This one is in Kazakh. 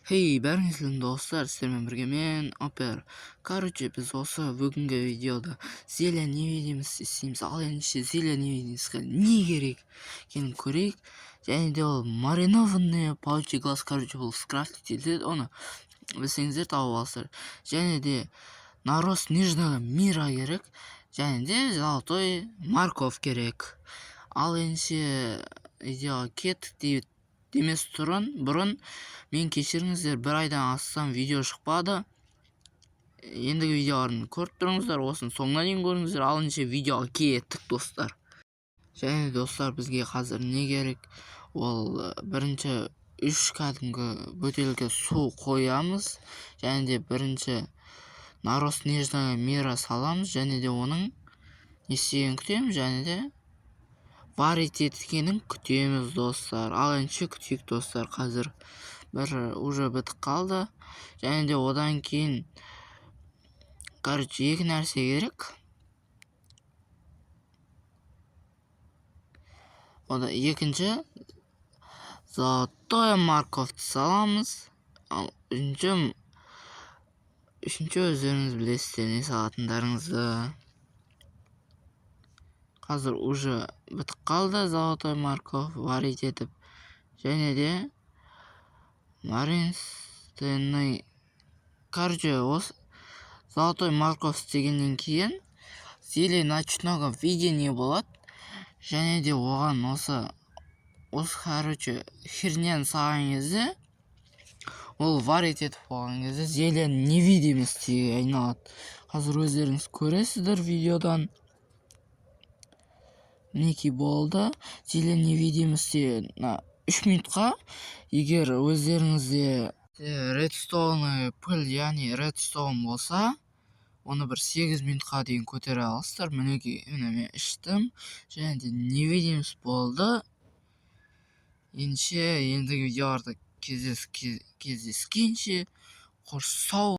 Hey, бәріңіздің достар, сіздермен бірге мен Опер. Короче, біз осы бүгінгі видеода зелья невидимость істейміз. Ал ендеше зелья невидимостьқа не керек екенін көрейік. Және де ол маринованный паучий глаз, короче, бұл скрафтить етіледі. Оны білсеңіздер тауып алсыздар. Және де нарост нижнего мира керек. Және де золотой морковь керек. Ал ендеше видеоға кеттік дейді. Демес бұрын мен кешіріңіздер, бір айдан астам видео шықпады. Ендігі видеоларын көріп тұрыңыздар, осыны соңына дейін көріңіздер. Ал ендеше видеоға кеттік достар. Және достар, бізге қазір не керек? Ол бірінші 3 кәдімгі бөтелке су қоямыз. Және де бірінші нарост нежного мира саламыз. Және де оның не істегенін күтеміз. Және де варить еткенін күтеміз достар. Ал ендеше күтейік достар. Қазір бір уже бітіп қалды. Және де одан кейін короче екі нәрсе керек. Ода екінші золотой морковьті саламыз. Ал үшінші өздеріңіз білесіздер не салатындарыңызды. Қазір уже бітіп қалды золотой морковь варить етіп. Және де маринственный, короче, осы золотой морковь істегеннен кейін зелье ночного видения болады. Және де оған осы короче херняны салған кезде, ол варить етіп болған кезде зелье невидимостьке айналады. Қазір өздеріңіз көресіздер видеодан. Мінекей болды. Зелье невидимости 3 минутқа, егер өздеріңізде редстоун піл, яғни редстоун болса, оны бір 8 минутқа дейін көтере аласыздар. Мінекей, мен іштім. Және де невидимость болды. Ендеше ендігі видеоларда кездескенше қош сау.